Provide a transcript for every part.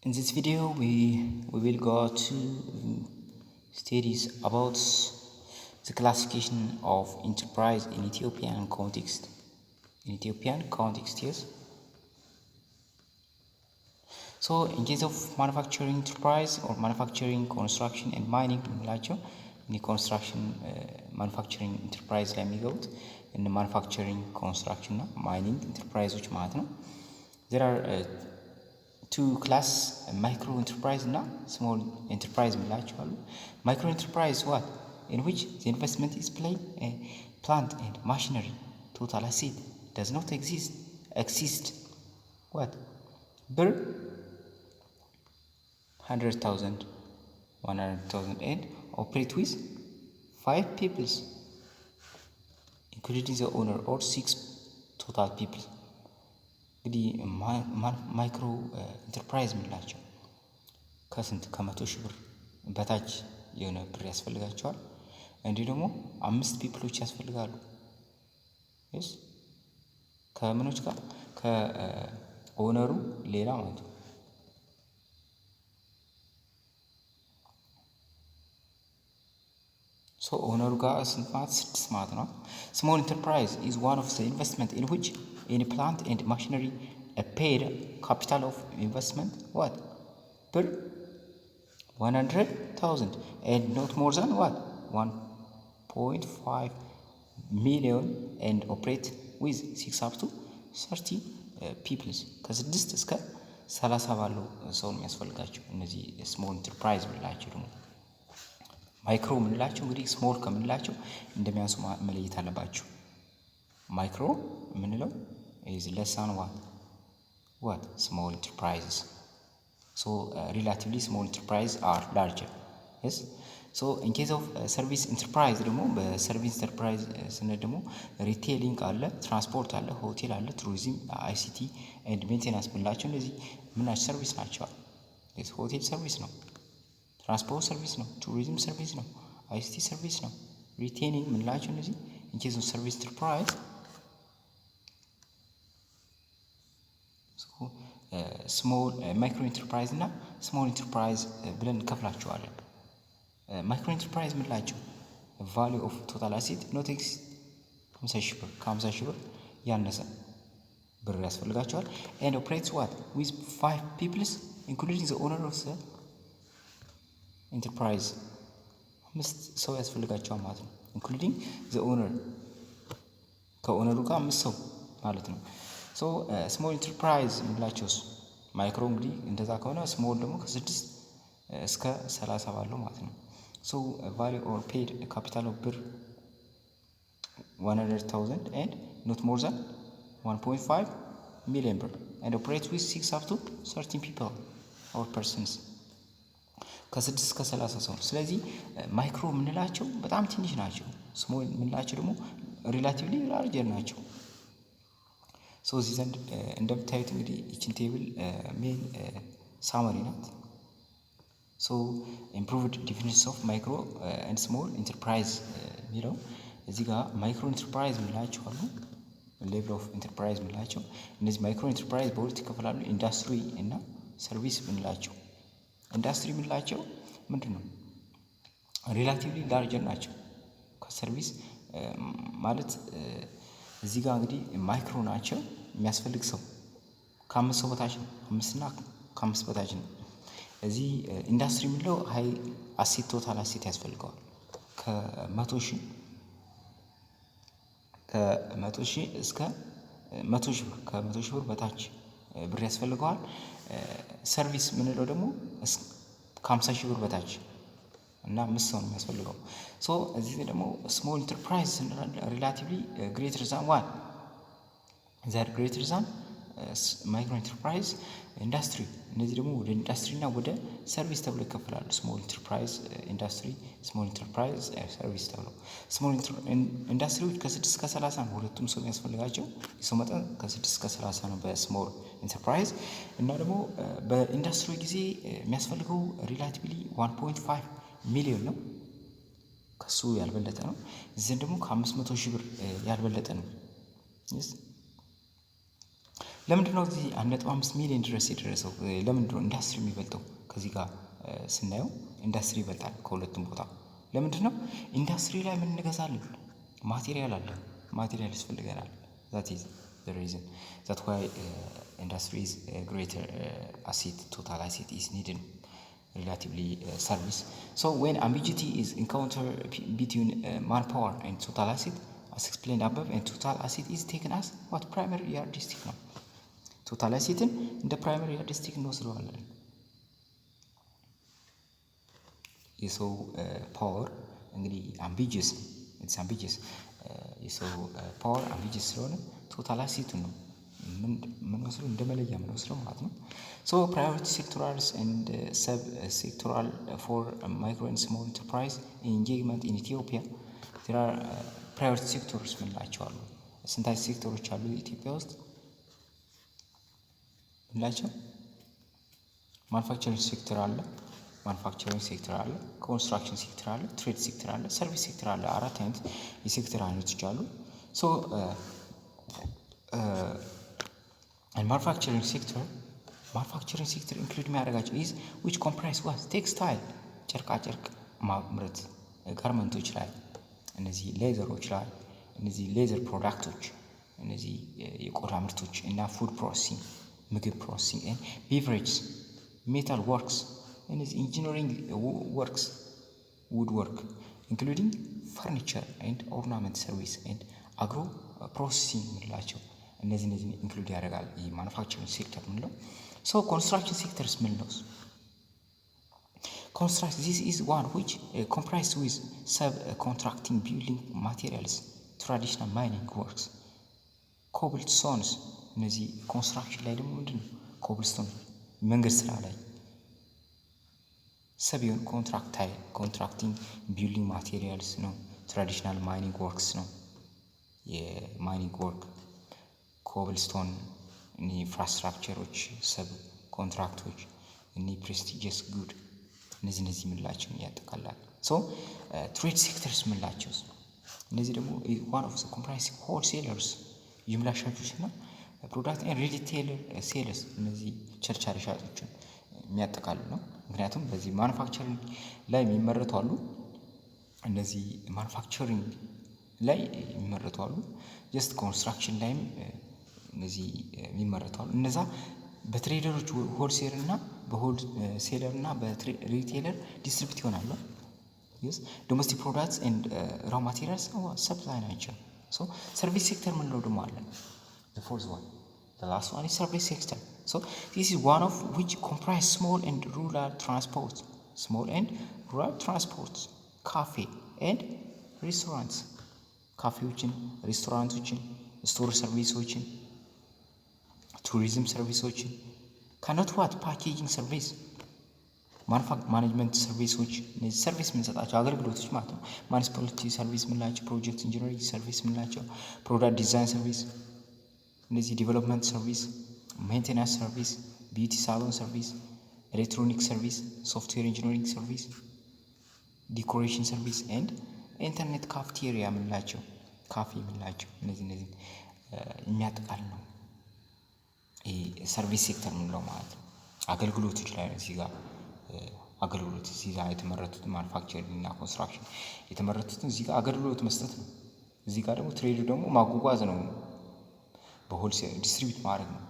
In this video, we will go to studies about the classification of enterprise in Ethiopian context. In Ethiopian context, yes. So, in case of manufacturing enterprise or manufacturing, construction and mining, in construction, manufacturing enterprise, in the manufacturing, construction, mining enterprise, which matter. There are two class micro enterprise and small enterprise. Micro enterprise what? In which the investment is plant and machinery. Total asset does not exist. What? Per 100,000, 100,000 and operate with 5 people, including the owner, or 6 total people. እንግዲህ ማይክሮ ኢንተርፕራይዝ የምንላቸው ከስንት ከ100 ሺህ ብር በታች የሆነ ብር ያስፈልጋቸዋል። እንዲህ ደግሞ 5 ፒፕሎች ያስፈልጋሉ። እስ ከምኖች ጋር ከኦነሩ ሌላ ማለት ነው። So owner ጋር ስንት ማለት 6 ማለት ነው። Small enterprise is one of the investment in which any plant and machinery a paid capital of investment what? Per 100,000 and not more than what? 1.5 million and operate with 6 up to 30 people. ከ6 እስከ 30 ባለው ሰው ነው የሚያስፈልጋቸው እነዚህ ስሞል ኢንተርፕራይዝ ብላችሁ ደግሞ ማይክሮ ምንላቸው እንግዲህ ስሞል ከምንላቸው እንደሚያንሱ መለየት አለባችሁ። ማይክሮ ምንለው is less than what small enterprises. So relatively small enterprises are larger. Yes. So in case of service enterprise ደግሞ በሰርቪስ ኢንተርፕራይዝ ስንል ደግሞ ሪቴሊንግ አለ፣ ትራንስፖርት አለ፣ ሆቴል አለ፣ ቱሪዝም፣ አይሲቲ ኤንድ ሜንቴናንስ ብንላቸው እነዚህ ምናቸው ሰርቪስ ናቸው። ሆቴል ሰርቪስ ነው፣ ትራንስፖርት ሰርቪስ ነው፣ ቱሪዝም ሰርቪስ ነው፣ አይሲቲ ሰርቪስ ነው። ሪቴኒንግ ምንላቸው እነዚህ in case of service enterprise ስሞል ማይክሮ ኢንተርፕራይዝ እና ስሞል ኢንተርፕራይዝ ብለን እንከፍላቸዋለን። ማይክሮ ኢንተርፕራይዝ ምንላቸው ቫልዩ ኦፍ ቶታል አሴት ኖት ኤክስ 50 ሺህ ብር ከ50 ሺህ ብር ያነሰ ብር ያስፈልጋቸዋል። and operates what with 5 people including the owner of the enterprise 5 ሰው ያስፈልጋቸዋል ማለት ነው። including the owner ከኦነሩ ጋር 5 ሰው ማለት ነው። ሶ ስሞል ኢንተርፕራይዝ ምንላቸውስ ማይክሮ እንግዲህ እንደዛ ከሆነ ስሞል ደግሞ ከ6 እስከ 30 ባለው ማለት ነው። ሶ value or paid capital of ብር 100,000 and not more than 1.5 million ብር and operate with 6 up to 13 people or persons ከ6 እስከ 30 ሰው። ስለዚህ ማይክሮ ምንላቸው በጣም ትንሽ ናቸው። ስሞል ምንላቸው ደግሞ ሪላቲቭሊ ላርጀር ናቸው። ሶ እዚህ ዘንድ እንደምታዩት እንግዲህ እቺን ቴብል ሜን ሳመሪ ናት። ሶ ኢምፕሩቭድ ዲፊኒሽንስ ኦፍ ማይክሮ ኤንድ ስሞል ኢንተርፕራይዝ የሚለው እዚህ ጋር ማይክሮ ኢንተርፕራይዝ ምንላቸው አሉ፣ ሌቭል ኦፍ ኢንተርፕራይዝ ምንላቸው። እነዚህ ማይክሮ ኢንተርፕራይዝ በሁለት ይከፈላሉ፣ ኢንዱስትሪ እና ሰርቪስ ምንላቸው። ኢንዱስትሪ ምንላቸው ምንድን ነው? ሪላቲቭሊ ላርጀር ናቸው ከሰርቪስ ማለት እዚህ ጋር እንግዲህ ማይክሮ ናቸው። የሚያስፈልግ ሰው ከ5 ሰው በታች ነው፣ 5 እና ከ5 በታች ነው። እዚህ ኢንዱስትሪ የሚለው ሃይ አሴት ቶታል አሴት ያስፈልገዋል። ከ100 ሺህ እስከ 100 ሺህ ብር ከ100 ሺህ ብር በታች ብር ያስፈልገዋል። ሰርቪስ ምንለው ደግሞ ከ50 ሺህ ብር በታች እና 5 ሰው ነው የሚያስፈልገው። ሶ እዚህ ደግሞ ስሞል ኢንተርፕራይዝ ሪላቲቭሊ ግሬተር ዛን ዋን ዛር ግሬተር ዛን ማይክሮ ኢንተርፕራይዝ ኢንዱስትሪ። እነዚህ ደግሞ ወደ ኢንዱስትሪ እና ወደ ሰርቪስ ተብሎ ይከፈላሉ። ስሞል ኢንተርፕራይዝ ኢንዱስትሪ፣ ስሞል ኢንተርፕራይዝ ሰርቪስ ተብሎ። ስሞል ኢንዱስትሪዎች ከ6 እስከ 30 ነው ሁለቱም ሰው የሚያስፈልጋቸው። የሰው መጠን ከ6 እስከ 30 ነው በስሞል ኢንተርፕራይዝ። እና ደግሞ በኢንዱስትሪ ጊዜ የሚያስፈልገው ሪላቲቭሊ 1.5 ሚሊዮን ነው፣ ከሱ ያልበለጠ ነው። እዚህ ደግሞ ከ500 ሺህ ብር ያልበለጠ ነው። ለምንድን ነው እዚህ 1.5 ሚሊዮን ድረስ የደረሰው? ለምንድን ነው ኢንዱስትሪ የሚበልጠው? ከዚህ ጋር ስናየው ኢንዱስትሪ ይበልጣል ከሁለቱም ቦታ። ለምንድን ነው? ኢንዱስትሪ ላይ ምን እንገዛለን? ማቴሪያል አለ፣ ማቴሪያል ያስፈልገናል። that is the reason that why industry is greater asset, total asset is needed relatively service. So when ambiguity is encountered between manpower and total asset, as explained above, and total asset is taken as what? Primary yardstick ነው። ቶታል አሴትን እንደ ፕራይመሪ ያርድስቲክ እንወስደዋለን። የሰው ፓወር እንግዲህ አምቢጂየስ የሰው ፓወር አምቢጂየስ ስለሆነ ቶታል አሴቱን ነው ምን ወስደው እንደ መለያ ምን ወስደው ማለት ነው። ሶ ፕራዮሪቲ ሴክቶራልስ ኤንድ ሰብ ሴክቶራል ፎር ማይክሮ ኤንድ ስሞል ኢንተርፕራይዝ ኢንጌጅመንት ኢን ኢትዮጵያ ዜር አር ፕራዮሪቲ ሴክተሮች ምን ናቸው አሉ። ስንት ሴክተሮች አሉ ኢትዮጵያ ውስጥ? ላቸው ማኑፋክቸሪንግ ሴክተር አለ፣ ኮንስትራክሽን ሴክተር አለ፣ ትሬድ ሴክተር አለ፣ ሰርቪስ ሴክተር አለ። አራት አይነት የሴክተር አይነቶች አሉ። ሶ ማኑፋክቸሪንግ ሴክተር ኢንክሉድ የሚያደርጋቸው ኢዝ ዊች ኮምፕራይዝ ዋት ቴክስታይል ጨርቃ ጨርቅ ማምረት፣ ጋርመንቶች ላይ፣ እነዚህ ሌዘሮች ላይ፣ እነዚህ ሌዘር ፕሮዳክቶች፣ እነዚህ የቆዳ ምርቶች እና ፉድ ፕሮሰሲንግ ምግብ ፕሮሰሲንግ ኤንድ ቤቨሬጅስ፣ ሜታል ወርክስ፣ እነዚህ ኢንጂነሪንግ ወርክስ፣ ውድ ወርክ ኢንክሉዲንግ ፈርኒቸር ኤንድ ኦርናመንት ሰርቪስ ኤንድ አግሮ ፕሮሰሲንግ የምንላቸው እነዚህ ኢንክሉድ ያደርጋል ይህ ማኑፋክቸሪንግ ሴክተር የምንለው። ሶ ኮንስትራክሽን ሴክተርስ ምንለው? ኮንስትራክሽን ዚስ ኢዝ ዋን ዊች ኮምፕራይዝድ ዊዝ ሰብ ኮንትራክቲንግ ቢልዲንግ ማቴሪያልስ ትራዲሽናል ማይኒንግ ወርክስ ኮብልስቶንስ። እነዚህ ኮንስትራክሽን ላይ ደግሞ ምንድን ነው? ኮብልስቶን መንገድ ስራ ላይ ሰብ የሆኑ ኮንትራክቲንግ ቢልዲንግ ማቴሪያልስ ነው። ትራዲሽናል ማይኒንግ ወርክስ ነው የማይኒንግ ወርክ። ኮብልስቶን ኢንፍራስትራክቸሮች፣ ሰብ ኮንትራክቶች፣ ፕሬስቲጂየስ ጉድ እነዚህ የምንላቸውን ያጠቃላል። ሶ ትሬድ ሴክተርስ የምንላቸው እነዚህ ደግሞ ዋን ኦፍ ኮምፕራይሲንግ ሆልሴለርስ ጅምላ ሻጮች እና ፕሮዳክት ሪቴይለር ሴልስ እነዚህ ቸርቻሪ ሻጮችን የሚያጠቃልል ነው። ምክንያቱም በዚህ ማኑፋክቸሪንግ ላይ የሚመረቱ አሉ፣ እነዚህ ማኑፋክቸሪንግ ላይ የሚመረቱ አሉ፣ ጀስት ኮንስትራክሽን ላይም እነዚህ የሚመረቱ አሉ። እነዛ በትሬደሮች ሆልሴለር እና በሆልሴለር እና በሪቴይለር ዲስትሪቢዩት ይሆናሉ። ዶሜስቲክ ፕሮዳክትስ ኤንድ ራው ማቴሪያልስ ሰፕላይ ናቸው። ሶ ሰርቪስ ሴክተር ምንለው ደግሞ አለን። The fourth one, the last one is service sector. So this is one of which comprise small and rural transports, cafe and restaurants. ካፌዎችን፣ ሬስቶራንቶችን፣ ስቶር ሰርቪሶችን፣ ቱሪዝም ሰርቪሶችን ከኖት ዋት ፓኬጂንግ ሰርቪስ፣ ማኔጅመንት ሰርቪሶች እነዚህ ሰርቪስ የምንሰጣቸው አገልግሎቶች ማለት ነው። ማኒሲፓሊቲ ሰርቪስ የምንላቸው፣ ፕሮጀክት ኢንጂነሪንግ ሰርቪስ የምንላቸው፣ ፕሮዳክት ዲዛይን ሰርቪስ እነዚህ ዲቨሎፕመንት ሰርቪስ፣ ሜንቴናንስ ሰርቪስ፣ ቢዩቲ ሳሎን ሰርቪስ፣ ኤሌክትሮኒክ ሰርቪስ፣ ሶፍትዌር ኢንጂነሪንግ ሰርቪስ፣ ዲኮሬሽን ሰርቪስ ኤንድ ኢንተርኔት ካፍቴሪያ የምንላቸው ካፌ የምንላቸው እነዚህ የሚያጠቃልል ነው። ይሄ ሰርቪስ ሴክተር የምንለው ማለት ነው። አገልግሎቶች ላይ እዚህ ጋር የተመረቱት ማኑፋክቸሪንግ እና ኮንስትራክሽን የተመረቱትን እዚህ ጋር አገልግሎት መስጠት ነው። እዚህ ጋር ደግሞ ትሬድ ደግሞ ማጓጓዝ ነው፣ በሆልሴል ዲስትሪቢዩት ማድረግ ነው።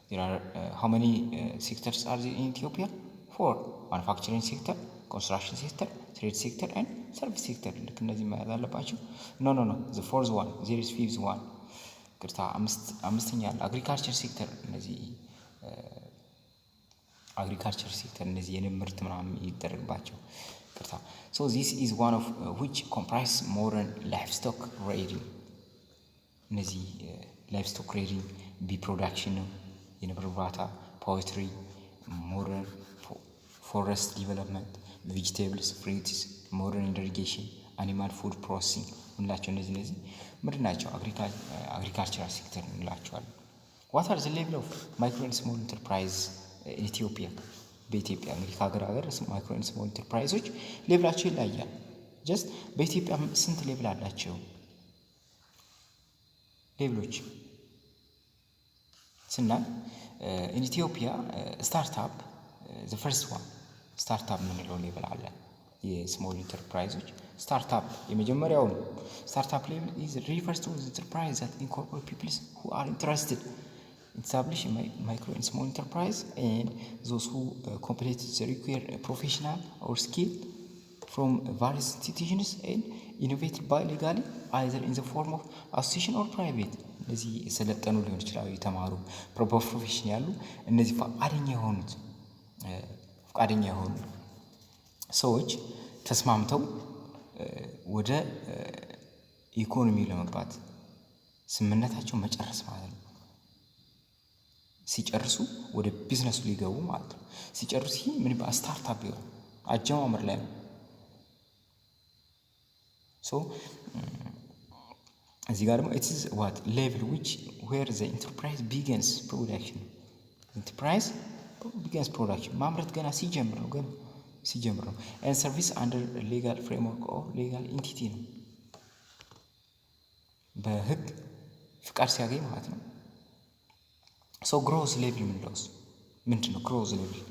there are how many sectors are there in Ethiopia? 4. Manufacturing sector, construction sector, trade sector and service sector. ልክ እነዚህ ማለት አለባቸው። no the fourth one, there is fifth one. ቅርታ አምስተኛ አለ አግሪካልቸር ሴክተር። እነዚህ አግሪካልቸር ሴክተር እነዚህ የንብ ምርት ምናምን ይደረግባቸው ቅርታ። so this is one of which comprise modern livestock rearing። እነዚህ livestock rearing ቢ ፕሮዳክሽን ነው፣ የንብ እርባታ፣ ፖልትሪ፣ ሞደርን ፎረስት ዲቨሎፕመንት፣ ቬጂቴብልስ፣ ፍሩትስ፣ ሞደርን ኢሪጌሽን፣ አኒማል ፉድ ፕሮሰሲንግ እንላቸው። እነዚህ ምንድን ናቸው? አግሪካልቸራል ሴክተር እንላቸዋለን። ዋት አር ዘ ሌቭል ኦፍ ማይክሮ ኤንድ ስሞል ኢንተርፕራይዝ ኢትዮጵያ? በኢትዮጵያ እንግዲህ ከሀገር ማይክሮ ኤንድ ስሞል ኢንተርፕራይዞች ሌቭላቸው ይለያያል። ጀስት በኢትዮጵያ ስንት ሌቭል አላቸው ሌቭሎች ስናይ in Ethiopia startup the first one startup ምንለው ሌቭል አለ የስሞል ኢንተርፕራይዞች startup የመጀመሪያው ነው startup level is refers to the enterprise that incorporate people who are interested in establishing micro and small enterprise and those who complete the required professional or skill from various institutions and innovated by legally either in the form of association or private እነዚህ የሰለጠኑ ሊሆን ይችላል የተማሩ ፕሮፌሽን ያሉ እነዚህ ፈቃደኛ የሆኑ ሰዎች ተስማምተው ወደ ኢኮኖሚ ለመግባት ስምምነታቸው መጨረስ ማለት ነው ሲጨርሱ ወደ ቢዝነሱ ሊገቡ ማለት ነው ሲጨርሱ ይሄ ምን ስታርታፕ ይሆናል አጀማመር ላይ ነው so እዚህ ጋር ደግሞ it is what level which where the enterprise begins production ማምረት ገና ሲጀምር ነው and service under legal framework or legal entity ነው በህግ ፍቃድ ሲያገኝ ማለት ነው so growth level ምንድነው growth level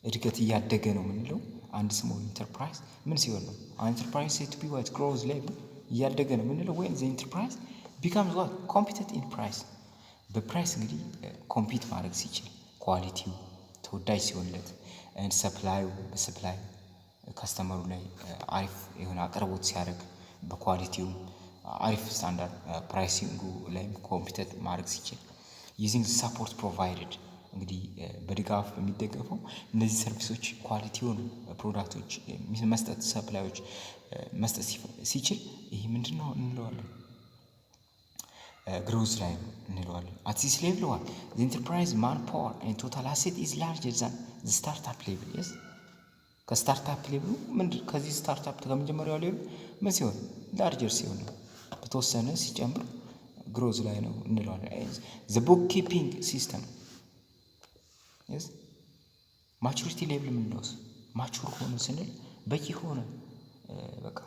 እድገት እያደገ ነው ምንለው አንድ ስሞል ኢንተርፕራይዝ ምን ሲሆን ነው ኢንተርፕራይዝ set to be what growth level እያደገ ነው ምንለው when the enterprise becomes what competent in price በፕራይስ እንግዲህ ኮምፒት ማድረግ ሲችል ኳሊቲው ተወዳጅ ሲሆንለት and supply ከስተመሩ ላይ አሪፍ የሆነ አቅርቦት ሲያደርግ በኳሊቲው አሪፍ ስታንዳርድ ፕራይሲንጉ ላይ ኮምፒተንት ማድረግ ሲችል using the support provided እንግዲህ በድጋፍ በሚደገፈው እነዚህ ሰርቪሶች ኳሊቲውን ፕሮዳክቶች መስጠት ሰፕላዮች መስጠት ሲችል ይሄ ምንድነው እንለዋለን growth ላይ እንለዋለን at this level what the enterprise manpower and total asset is larger than the startup level yes ከስታርታፕ ሌቭሉ ከዚህ ስታርታፕ ከመጀመሪያው ሌቭል ምን ሲሆን ላርጀር ሲሆን በተወሰነ ሲጨምር ግሮዝ ላይ ነው እንለዋለን the bookkeeping system yes maturity level ምንድነው ማቹር ሆኖ ስንል በቂ ሆነ በቃ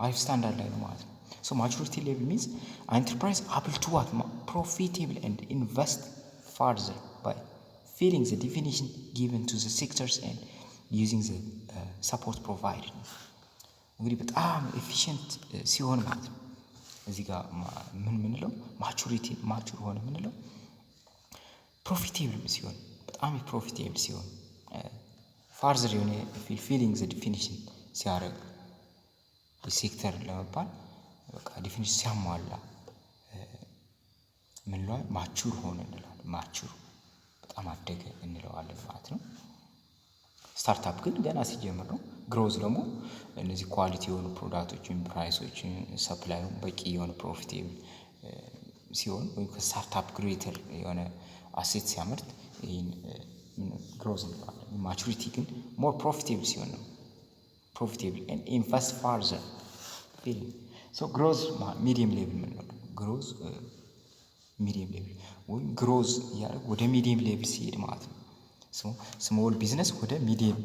አሪፍ ስታንዳርድ ላይ ነው ማለት ነው so maturity level means an enterprise able to what profitable and invest further by filling the definition given to the sectors and using the support provided እንግዲህ በጣም ኤፊሺየንት ሲሆን ማለት ነው እዚህ ጋር ምንለው ማቹር ሆነ ምንለው ፕሮፊቴብል ሲሆን በጣም ፕሮፊቴብል ሲሆን ፋርዘር የሆነ ፊሊንግ ዘ ዲፊኒሽን ሲያደርግ ሴክተር ለመባል በቃ ዲፊኒሽን ሲያሟላ ምንለው ማቹር ሆነ እንላለን ማቹር በጣም አደገ እንለዋለን ማለት ነው ስታርታፕ ግን ገና ሲጀምር ነው ግሮዝ ደግሞ እነዚህ ኳሊቲ የሆኑ ፕሮዳክቶችን ፕራይሶችን ሰፕላዩ በቂ የሆነ ፕሮፊቴብል ሲሆን ወይ ከስታርታፕ ግሬተር የሆነ አሴት ሲያመርት ይሄን ግሮዝ እንለዋለን ማቹሪቲ ግን ሞር ፕሮፊቴብል ሲሆን ነው ፕሮፊቴብል and invest further feeling so growth medium level ምንለው ግሮዝ ሚዲየም ሌቭል ወይ ግሮዝ ያደርግ ወደ ሚዲየም ሌቭል ሲሄድ ማለት ነው ስሞል ቢዝነስ ወደ ሚዲየም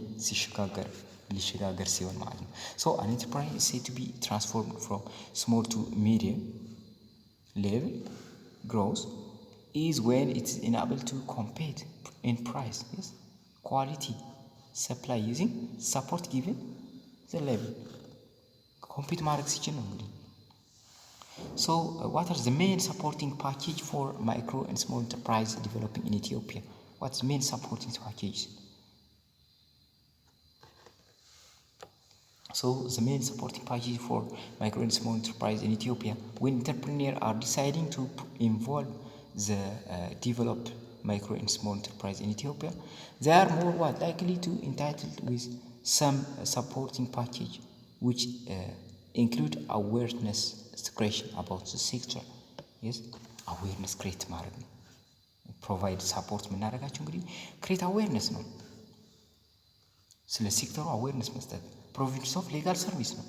ሊሸጋገር ሲሆን ማለት ነው so an enterprise is said to be transformed from small to medium level growth is when it is enabled to compete in price yes quality supply using support given the level compete ማድረግ ሲችል ነው እንግዲህ so what are the main supporting package for micro and small enterprise developing in Ethiopia what's main supporting package so the main supporting package for micro and small enterprise in Ethiopia when entrepreneurs are deciding to involve the developed micro and small enterprise in Ethiopia they are more likely to entitled with some supporting package which include awareness creation about the sector yes awareness create ማድረግ ነው provide support ምናደርጋቸው እንግዲህ create awareness ነው ስለ ሴክተሩ awareness መስጠት provision of legal service ነው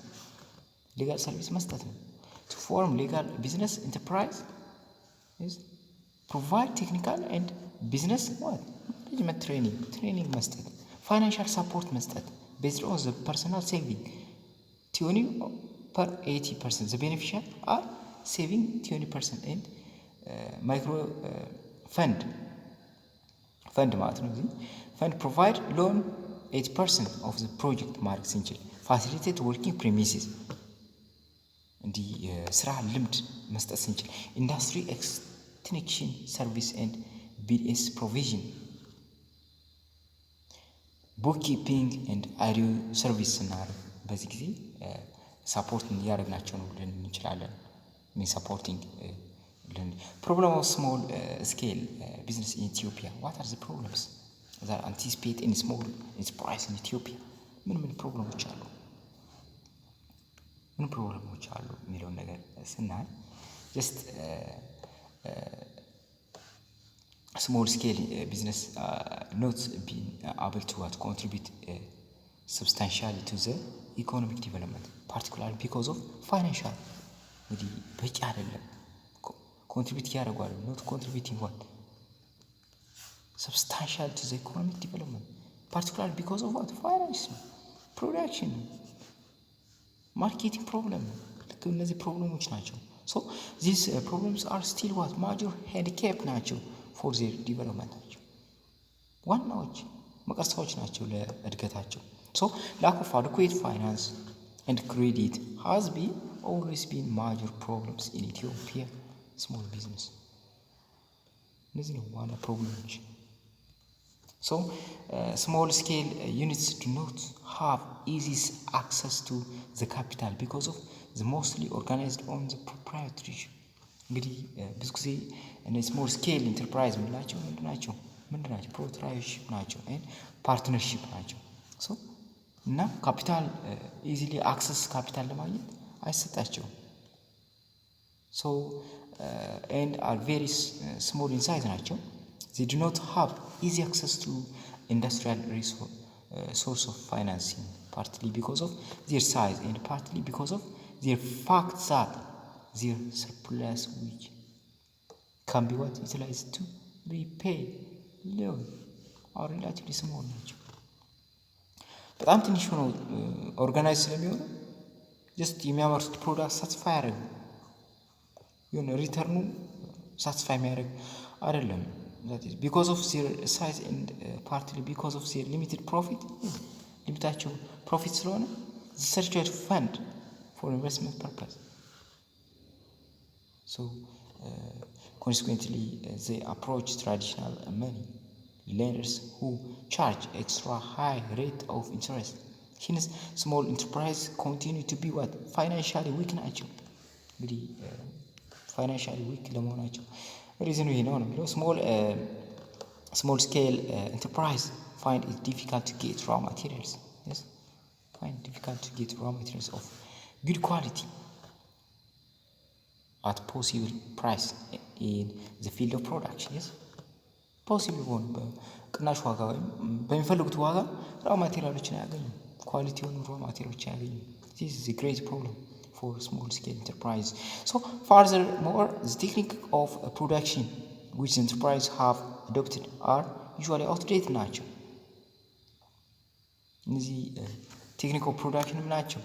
legal service መስጠት ነው to form legal business enterprise yes provide technical and business what management training መስጠት financial support መስጠት based on the personal saving 20 per 80% the beneficial are saving 20% and micro fund ማለት ነው። fund provide loan 8% of the project ማድረግ ስንችል facilitate working premises እንዲህ የስራ ልምድ መስጠት ስንችል industry extension service and BS provision bookkeeping and audio service እናደርግ በዚህ ጊዜ ሰፖርት እያደረግናቸው ነው ብለን እንችላለን። supporting problem of small scale business in Ethiopia. What are the problems that anticipate in small enterprise in Ethiopia? ምን ፕሮብለሞች አሉ የሚለውን ነገር ስናይ just small scale business not being able to contribute substantially to the economic development, particularly because of financial እንግዲህ በቂ አይደለም contribute ያደርጋሉ not contributing what substantial to the economic development, particularly because of what finance, production, marketing problem ልክ እነዚህ ፕሮብለሞች ናቸው። so these problems are still what major handicap ናቸው for their development ናቸው ዋናዎች መቀርሳዎች ናቸው ለእድገታቸው። so lack of adequate finance and credit has always been major problems in Ethiopia small business እነዚህ ነው ዋና ፕሮብለሞች። so small scale units do not have easy access to the capital because of the mostly organized on the proprietorship እንግዲህ ብዙ ጊዜ እነዚህ ስሞል ስኬል ኢንተርፕራይዝ ምንላቸው ምንድናቸው ፕሮፕራይተርሺፕ ናቸው ፓርትነርሺፕ ናቸው። so እና ካፒታል ኢዚሊ አክሰስ ካፒታል ለማግኘት አይሰጣቸውም። so and are very small in size ናቸው they do not have easy access to industrial source of financing, partly because of their size and partly because of their fact that their surplus which can be what utilized to repay loan are relatively small ናቸው። በጣም ትንሽ ሆኖ ኦርጋናይዝ ስለሚሆኑ ጀስት የሚያመርቱት ፕሮዳክት ሳትስፋይ ያደርግ የሆነ ሪተርኑ ሳትስፋይ የሚያደርግ አይደለም። that is because of their size and partly because of their limited profit ሊሚታቸው ፕሮፊት ስለሆነ the search fund for investment purpose. so consequently they approach traditional money lenders who charge extra high rate of interest. hence small enterprise continue to be what financially weak ናቸው። እንግዲህ financially weak ለመሆናቸው ሪዝኑ ይሄ ነው የሚለው small scale enterprise find it difficult to get raw materials. yes find it difficult to get raw materials of good quality at possible price in the field of production. yes possible ሆነ በቅናሽ ዋጋ ወይም በሚፈልጉት ዋጋ raw materialዎችን አያገኙም ኳሊቲ የሆኑ raw materialዎችን አያገኙም። this is a great problem for small scale enterprise. so furthermore the technique of production which enterprise have adopted are usually outdated ናቸው። እነዚህ ቴክኒክ ኦፍ ፕሮዳክሽን ናቸው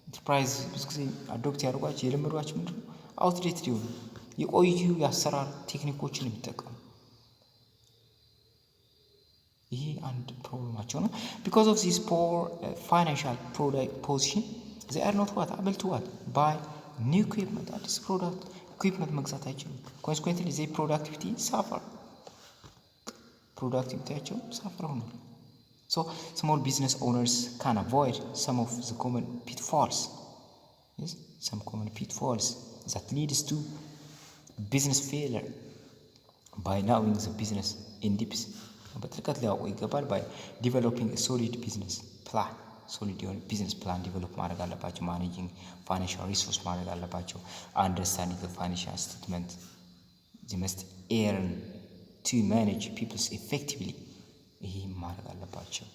ኢንተርፕራይዝ ብዙ ጊዜ አዶፕት ያደርጓቸው የለመዷቸው ምንድነው outdated የሆኑ የቆዩ የአሰራር ቴክኒኮችን የሚጠቀሙ ይሄ አንድ ፕሮብሌማቸው ነው። because of this poor financial product position they are not what able to what buy new equipment አዲስ ፕሮዳክት equipment መግዛት አይችሉም። consequently their productivity ፕሮዳክቲቪቲያቸው suffer ሆኗል። so small business owners can avoid some of the common pitfalls. yes some common pitfalls that leads to business failure by knowing the business in depth በጥልቀት ሊያውቁ ይገባል። by developing a solid business plan solid የሆነ ቢዝነስ ፕላን ዲቨሎፕ ማድረግ አለባቸው። ማኔጂንግ ፋይናንሻል ሪሶርስ ማድረግ አለባቸው። አንደርስታንዲንግ ዘ ፋይናንሻል ስቴትመንት they must earn to manage people effectively ይሄ ማድረግ አለባቸው።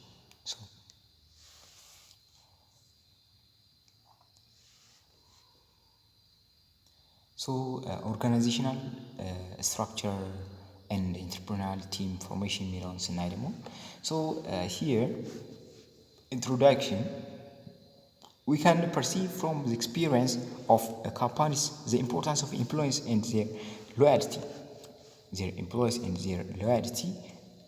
so organizational structure and entrepreneurial team formation የሚለውን ስናይ ደግሞ so here introduction We can perceive from the experience of companies the importance of employees and their loyalty. Their employees and their loyalty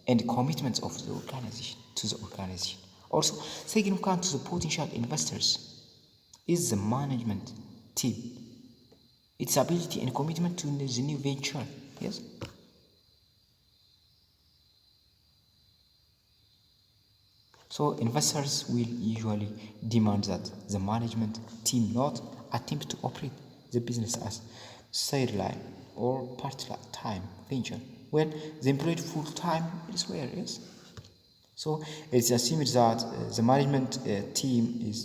and commitment of the organization to the organization. Also, taking account to the potential investors is the management team, its ability and commitment to the new venture. Yes. So investors will usually demand that the management team not attempt to operate the business as sideline or part-time venture when the employed full-time elsewhere. Yes. So it's assumed that the management team is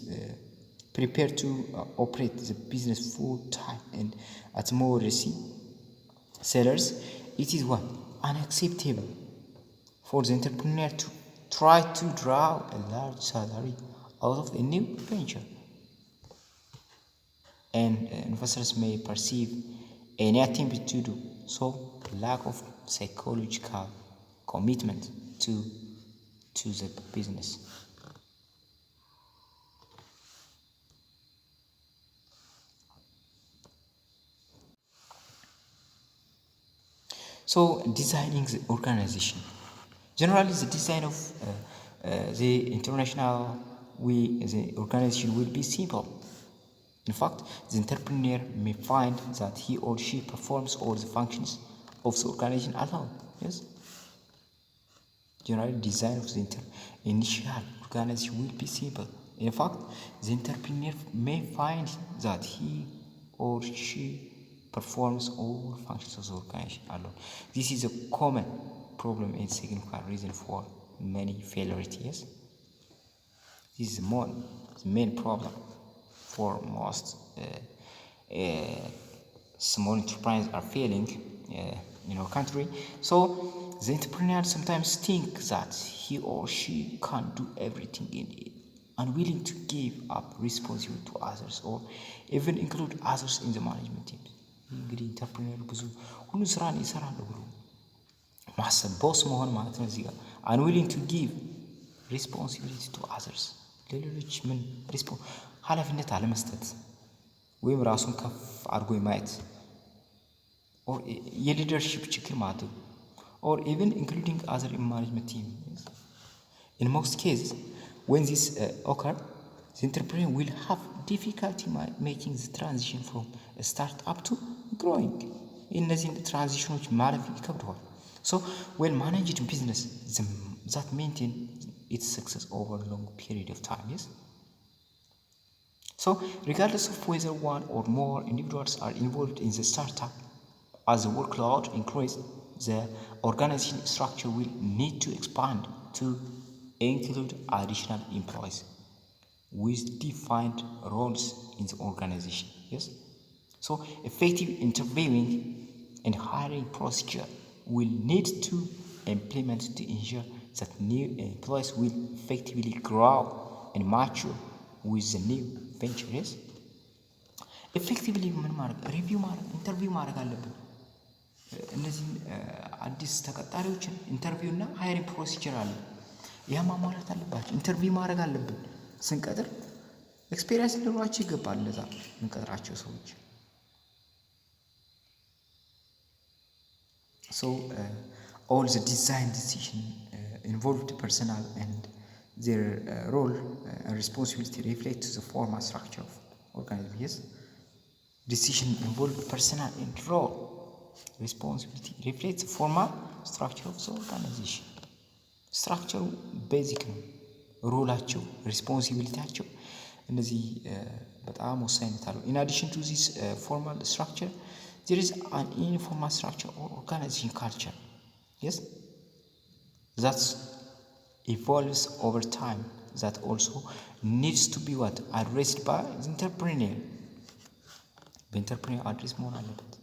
prepared to operate the business full-time, and at more sellers, it is unacceptable for the entrepreneur to try to draw a large salary out of a new venture, and investors may perceive any attempt to do so lack of psychological commitment to the business. So designing the organization. Generally, the design of the organization will be simple. In fact, the entrepreneur may find that he or she performs all the functions of the organization alone. Yes. Generally, design of the initial organization will be simple. In fact, the entrepreneur may find that he or she performs all functions of the organization alone. This is a common problem and significant reason for many failures. Yes. This is the main problem for most small enterprises are failing in our country. So the entrepreneur sometimes think that he or she can't do everything and unwilling to give up responsibility to others or even include others in the management team. እንግዲህ ኢንተርፕሪነር ብዙ ሁሉ ስራን ይሰራል ብሎ ማሰብ ቦስ መሆን ማለት ነው። እዚህ ጋር unwilling to give responsibility to others ለሌሎች ምን ኃላፊነት አለመስጠት ወይም ራሱን ከፍ አድርጎ ማየት or የሊደርሺፕ ችግር ማለት ነው or even including other in management team. In most cases, when this occur, the entrepreneur will have difficulty making the transition from a startup to growing. እነዚህን ትራንዚሽኖች ማለፍ ይከብደዋል። So when managed business that maintain its success over a long period of time. Yes. So regardless of whether one or more individuals are involved in the startup, as the workload increases, the organization structure will need to expand to include additional employees with defined roles in the organization. Yes. So effective interviewing and hiring procedure will need to implement to ensure that new employees will effectively grow and mature with the new ventures. Effectively ኢንተርቪው ማድረግ አለብን። እነዚህን አዲስ ተቀጣሪዎችን ኢንተርቪው እና ሃይሪንግ ፕሮሲጀር አለ። ያ ማሟላት አለባቸው። ኢንተርቪው ማድረግ አለብን። ስንቀጥር ኤክስፔሪየንስ ሊኖራቸው ይገባል። ለዛ ምንቀጥራቸው ሰዎች So all the design decision involved personnel and their role and responsibility reflect to the formal structure of organization. Yes. Decision involved personnel and role responsibility reflects the formal structure of the organization. Structure basic ነው። ሮላቸው ሪስፖንሲቢሊቲያቸው እነዚህ በጣም ወሳኝነት አለው። In addition to this formal structure, there is an informal structure or organization culture. Yes. That evolves over time. That also needs to be addressed by the entrepreneur. The entrepreneur address መሆን አለበት።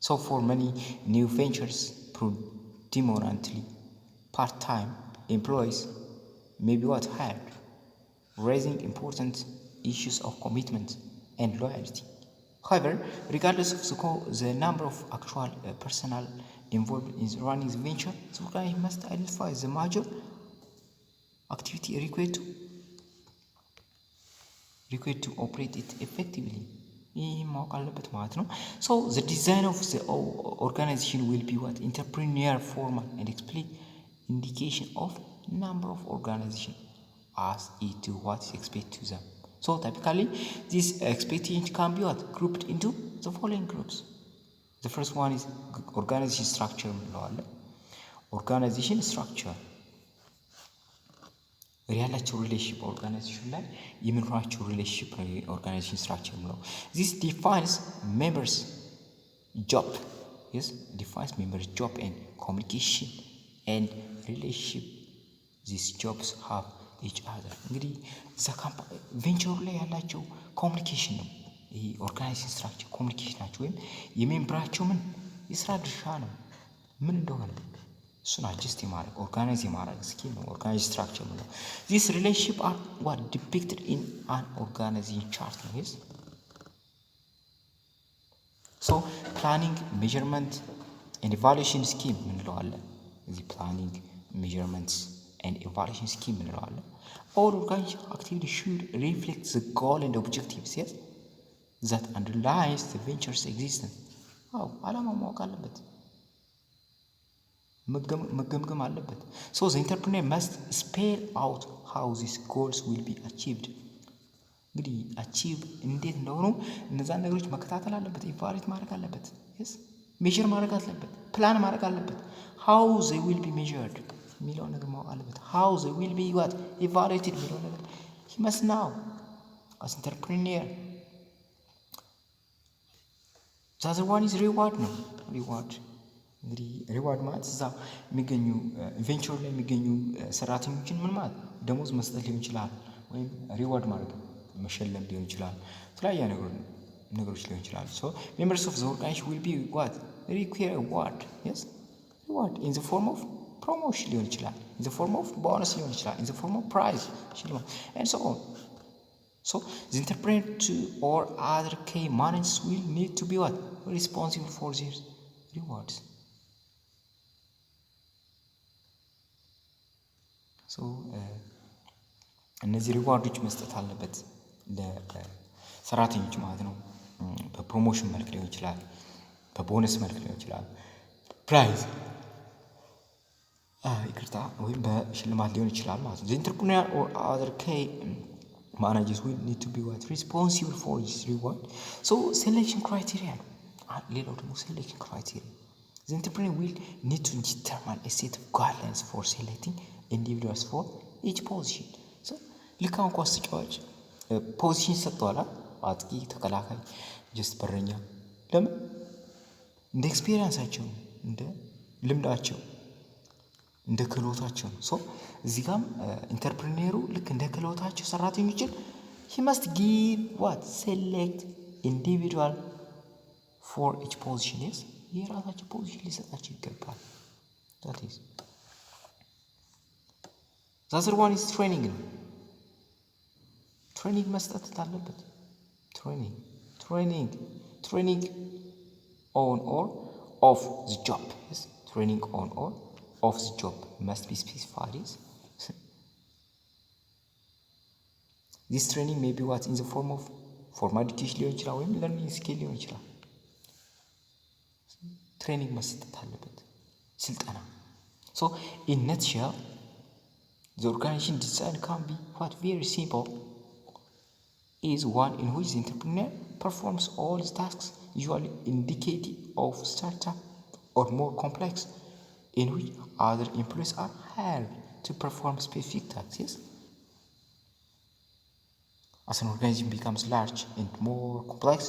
So for many new ventures, predominantly part-time employees may be hired, raising important issues of commitment and loyalty. However, regardless of the number of actual personnel involved in running the venture, the organization must identify the major activity required to required to operate it effectively. ይህ ማወቅ አለበት ማለት ነው። So the design of the organization will be what? Entrepreneur formal and explicit indication of number of organization as it to what is expected to them. So typically this expectation can be what? Grouped into the following groups. The first one is organization structure. Organization structure ያላቸው ሪሌሽንሺፕ ኦርጋናይዜሽን ላይ የሚኖራቸው ሪሌሽንሺፕ ኦርጋናይዜሽን ስትራክቸር ነው። this defines members job. yes defines members job and communication and relationship these jobs have each other. እንግዲህ እዛ ቬንቸሩ ላይ ያላቸው ኮሚኒኬሽን ነው። ይሄ ኦርጋናይዜሽን ስትራክቸር ኮሚኒኬሽን ናቸው ወይም የሜምበራቸው ምን የስራ ድርሻ ነው ምን እንደሆነ እሱን አጀስት የማድረግ ኦርጋናይዝ የማድረግ ስኪል ነው ኦርጋናይዝ ስትራክቸር ነው። this relationship are what depicted in an organizing chart ነው። yes so planning measurement and evaluation scheme እንለዋለን። እዚህ planning measurements and evaluation scheme እንለዋለን። all organization activity should reflect the goal and objectives yes that underlies the venture's existence. ዓላማው ማወቅ አለበት መገምገም አለበት። so the entrepreneur must spell out how these goals will be achieved. እንግዲህ አቺቭ እንዴት እንደሆኑ እነዛን ነገሮች መከታተል አለበት ኢቫሉዌት ማድረግ አለበት yes ሜዥር ማድረግ አለበት ፕላን ማድረግ አለበት how they will be measured የሚለው ነገር ማወቅ አለበት how they will be what evaluated የሚለው ነገር he must know as entrepreneur. the other one is reward ነው reward እንግዲህ ሪዋርድ ማለት እዛ የሚገኙ ቬንቸር ላይ የሚገኙ ሰራተኞችን ምን ማለት ደሞዝ መስጠት ሊሆን ይችላል ወይም ሪዋርድ ማድረግ መሸለም ሊሆን ይችላል የተለያየ ነገሮች ሊሆን ይችላል። so members of the organization will be what require reward yes reward in the form of promotion ሊሆን ይችላል in the form of bonus ሊሆን ይችላል in the form of prize ሽልማት and so on. so the entrepreneur or other key managers will need to be what responsible for their rewards. so እነዚህ ሪዋርዶች መስጠት አለበት ለሰራተኞች ማለት ነው። በፕሮሞሽን መልክ ሊሆን ይችላል በቦነስ መልክ ሊሆን ይችላል ፕራይዝ ይቅርታ ወይም በሽልማት ሊሆን ይችላል ማለት ነው። the entrepreneur or other key managers will need to be what responsible for this reward. so selection criteria ነው ሌላው ደግሞ selection criteria the entrepreneur will need to determine a set of guidelines for selecting individuals for each position. so ልክ አሁን ኳስ ተጫዋች ፖዚሽን ሰጥቷል አጥቂ ተከላካይ ጀስት በረኛ ለምን እንደ ኤክስፒሪየንሳቸው እንደ ልምዳቸው እንደ ክህሎታቸው so እዚህ ጋርም ኢንተርፕሪነሩ ልክ እንደ ክህሎታቸው ሰራተኞችን he must give what select individual for each position yes የራሳቸው ፖዚሽን ሊሰጣቸው ይገባል that is the other one is training ነው ትሬኒንግ መስጠት አለበት training on or off the job yes training on or off the job must be specified yes this training may be what in the form of formal education ሊሆን ይችላል ወይም learning skill ሊሆን ይችላል ትሬኒንግ መስጠት አለበት ስልጠና so in nutshell the organization design can be what very simple is one in which the entrepreneur performs all the tasks usually indicative of startup or more complex in which other employees are hired to perform specific tasks yes as an organization becomes large and more complex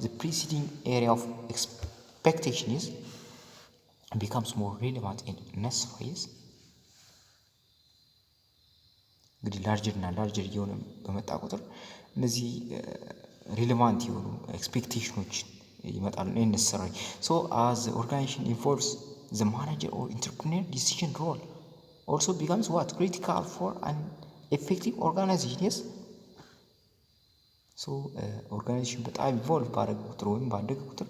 the preceding area of expectation is becomes more relevant and necessary yes እንግዲህ ላርጀር የሆነ በመጣ ቁጥር እነዚህ ሪሌቫንት የሆኑ ኤክስፔክቴሽኖች ይመጣሉ necessary. so as the organization evolves the manager or entrepreneur decision role also becomes what critical for an effective organization yes so organization በጣም ኢቮልቭ ባደረገ ቁጥር ወይም ባደገ ቁጥር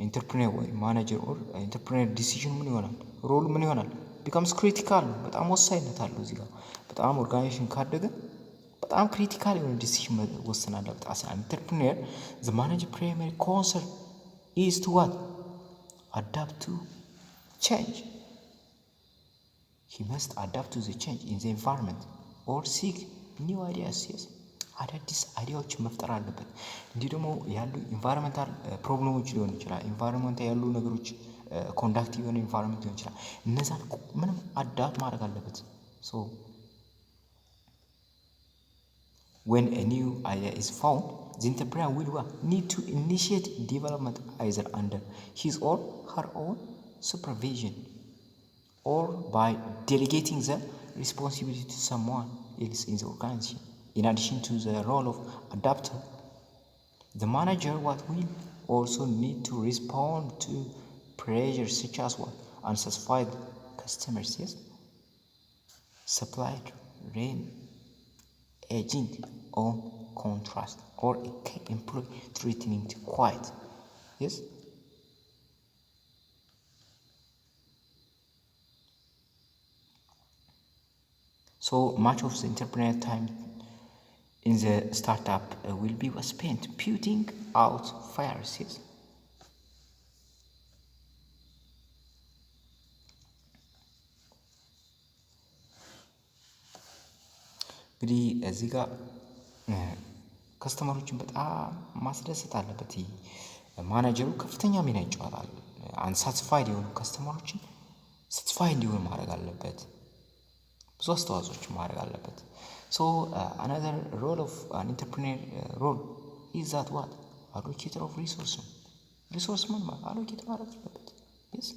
ኢንተርፕሪነር ወይ ማኔጀር ኦር ኢንተርፕሪነር ዲሲዥን ምን ይሆናል ሮሉ ምን ይሆናል becomes critical በጣም ወሳኝነት አለው እዚህ ጋር በጣም ኦርጋናይዜሽን ካደገ በጣም በጣም ክሪቲካል የሆነ ዲሲሽን መወሰን አለበት። አስ ኢንተርፕሪነር ዘ ማኔጀር ፕራይመሪ ኮንሰርን ኢዝ ቱ ዋት adapt to change. He must adapt to the change in the environment or seek new ideas. Yes, አዳዲስ አይዲያዎች መፍጠር አለበት። እንዲህ ደግሞ ያሉ ኢንቫይሮንመንታል ፕሮብሌሞች ሊሆን ይችላል። ኢንቫይሮንመንት ያሉ ነገሮች ኮንዳክቲቭ የሆነ ኢንቫይሮንመንት ሊሆን ይችላል። እነዛን ምንም አዳፕት ማድረግ አለበት። ሶ when a new idea is found, the entrepreneur will need to initiate development either under his or her own supervision or by delegating the responsibility to someone else in the organization. In addition to the role of adapter, the manager will also need to respond to pressure such as unsatisfied customers, yes, supplier, agent on contrast, or a key employee threatening to quit. Yes. So much of the entrepreneur time in the startup will be spent putting out fires. Yes. እንግዲህ እዚህ ጋር ከስተመሮችን በጣም ማስደሰት አለበት። ማናጀሩ ከፍተኛ ሚና ይጫወታል። አንሳትስፋይድ የሆኑ ከስተመሮችን ሳትስፋይ እንዲሆኑ ማድረግ አለበት። ብዙ አስተዋጽኦችን ማድረግ አለበት። ሶ አናዘር ሮል ኦፍ አን ኢንተርፕሪነር ሮል ኢዝ ዛት ዋት አሎኬተር ኦፍ ሪሶርስ ነው። ሪሶርስ ምን ማለት አሎኬት ማድረግ አለበት። yes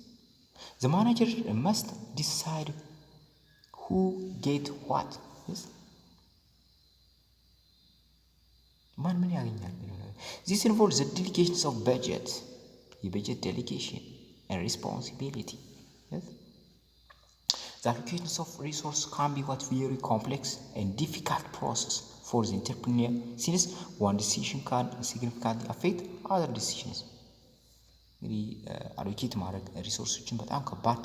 the manager must decide who get what. yes ማን ምን ያገኛል? this involves the delegations of budget, የበጀት delegation and responsibility. yes the allocations of resource can be very complex and difficult process for the entrepreneur, since one decision can significantly affect other decisions. እንግዲህ አሎኬት ማድረግ ሪሶርሶችን በጣም ከባድ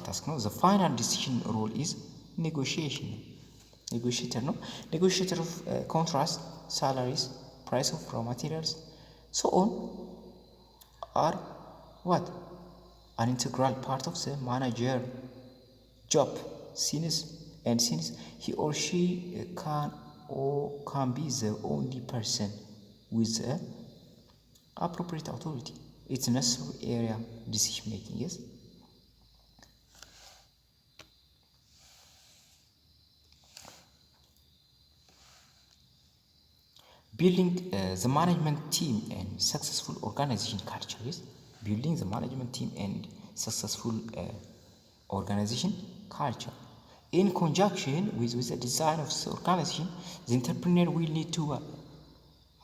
ታስክ ነው። the final decision role is negotiation. negotiator ነው። negotiator of contracts, salaries, price of raw materials, so on are what an integral part of the manager job, since he or she can be the only person with the appropriate authority. It's necessary area decision making. yes building the management team and successful organization culture. yes building the management team and successful organization culture in conjunction with the design of the organization. The entrepreneur will need to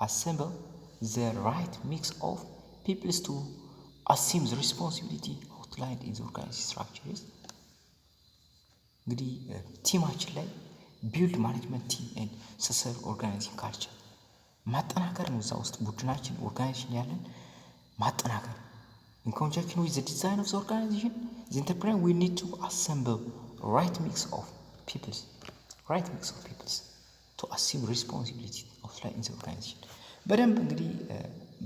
assemble the right mix of people to assume the responsibility outlined in the organization structure. yes እንግዲህ ቲማችን ላይ ቢልድ ማኔጅመንት ቲም ኤንድ ሰክሰስፉል ኦርጋናይዜሽን ካልቸር ማጠናከር ነው። እዛ ውስጥ ቡድናችን ኦርጋናይዜሽን ያለን ማጠናከር in conjunction with the design of the organization. The entrepreneur will need to assemble right mix of peoples to assume responsibility outline in the organization. በደንብ እንግዲህ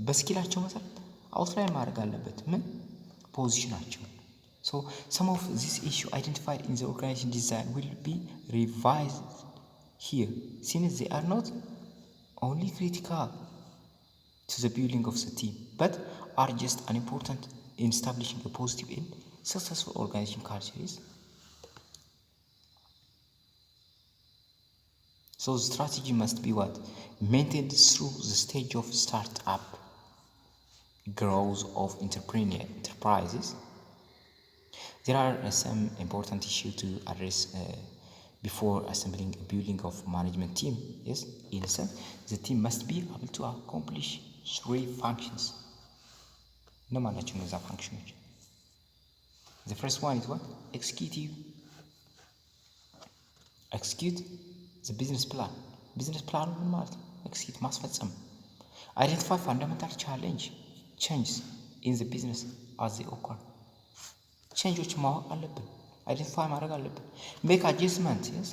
በስኪላቸው መሰረት አውትላይን ማድረግ አለበት ምን ፖዚሽናቸው። so some of this issue identified in the organization design will be revised here, since they are not only critical to the building of the team but are just as important in establishing a positive and successful organization culture. So the strategy must be what maintained through the stage of startup growth of enterprises. There are some important issues to address before assembling a building of management team. yes in a sense the team must be able to accomplish 3 functions. እነማን ናቸው እነዛ ፋንክሽኖች? the first one is what execute the business plan. business plan ምን ማለት ነው? execute ማስፈጸም። identify fundamental changes in the business as they occur. ቼንጆች ማወቅ አለብን፣ አይደንቲፋይ ማድረግ አለብን። make adjustment. yes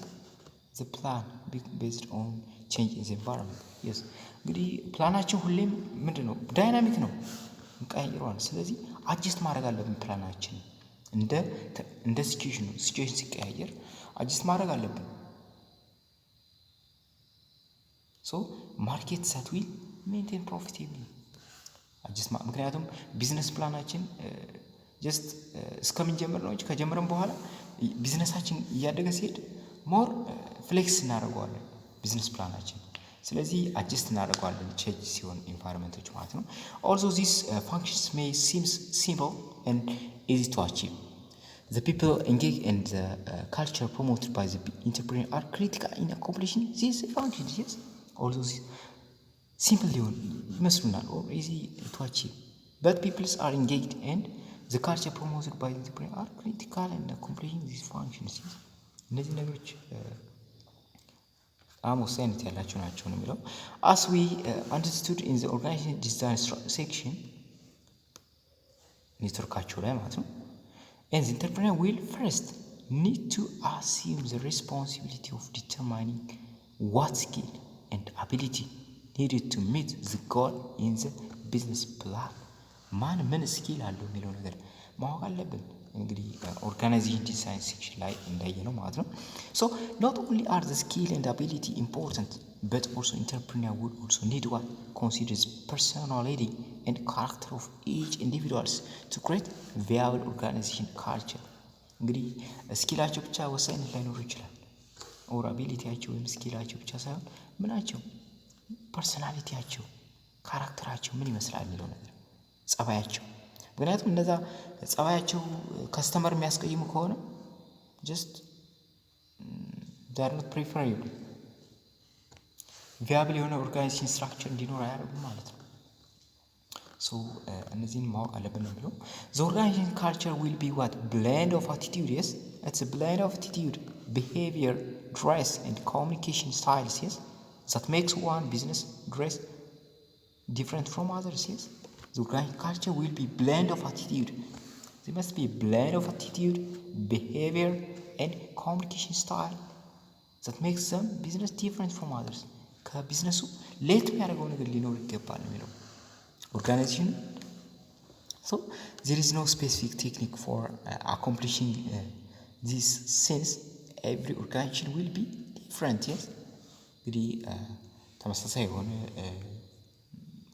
the plan be based on change in the environment. yes እንግዲህ ፕላናችን ሁሌም ምንድነው ዳይናሚክ ነው እንቀይረዋለን። ስለዚህ አድጀስት ማድረግ አለብን ፕላናችን እንደ ሲቹዌሽን ሲቀያየር አድጀስት ማድረግ አለብን። ሶ ማርኬት that will maintain profitably አድጀስት ምክንያቱም ቢዝነስ ፕላናችን ጀስት እስከምንጀምር ነው እንጂ ከጀመረን በኋላ ቢዝነሳችን እያደገ ሲሄድ ሞር ፍሌክስ እናደርገዋለን ቢዝነስ ፕላናችን። ስለዚህ አድጀስት እናደርገዋለን ቼንጅ ሲሆን ኢንቫይሮንመንቶች ማለት ነው። also these functions may seem simple and easy to achieve. The people engaged in the culture promoted by the entrepreneur are critical in accomplishing these functions. yes also simple ይመስሉናል or easy to achieve, but people are engaged and the culture promoted by the entrepreneur are critical in accomplishing these functions. yes እነዚህ ነገሮች ወሳኝነት ያላቸው ናቸው ነው የሚለው። as we understood in the organization design section ኔትወርካቸው ላይ ማለት ነው። and the entrepreneur will first need to assume the responsibility of determining what skill and ability needed to meet the goal in the business plan. ማን ምን ስኪል አለው የሚለው ነገር ማወቅ አለብን። እንግዲህ ኦርጋናይዜሽን ዲዛይን ሴክሽን ላይ እንዳየነው ማለት ነው። so not only are the skill and ability important, but also entrepreneur would also need what considers personality and character of each individuals to create viable organization culture. እንግዲህ ስኪላቸው ብቻ ወሳኝነት ላይኖር ይችላል ኦር አቢሊቲያቸው ወይም ስኪላቸው ብቻ ሳይሆን ምናቸው ፐርሰናሊቲያቸው ካራክተራቸው ምን ይመስላል የሚለው ነገር ጸባያቸው። ምክንያቱም እነዛ ጸባያቸው ከስተመር የሚያስቀይሙ ከሆነ just they are not preferable viable የሆነ ኦርጋናይዜሽን ስትራክቸር እንዲኖር አያደርጉም ማለት ነው። ሶ እነዚህን ማወቅ አለብን ነው የሚለው። the organization culture will be what blend of attitude. yes it's a blend of attitude, behavior, dress and communication styles. yes that makes one business dress different from others. yes the organization culture will be blend of attitude. There must be a blend of attitude, behavior and communication style that makes them business different from others. ከቢዝነሱ ሌት የሚያደርገው ነገር ሊኖር ይገባል የሚለው ኦርጋናይዜሽን። so there is no specific technique for accomplishing this, since every organization will be different. yes እንግዲህ ተመሳሳይ የሆነ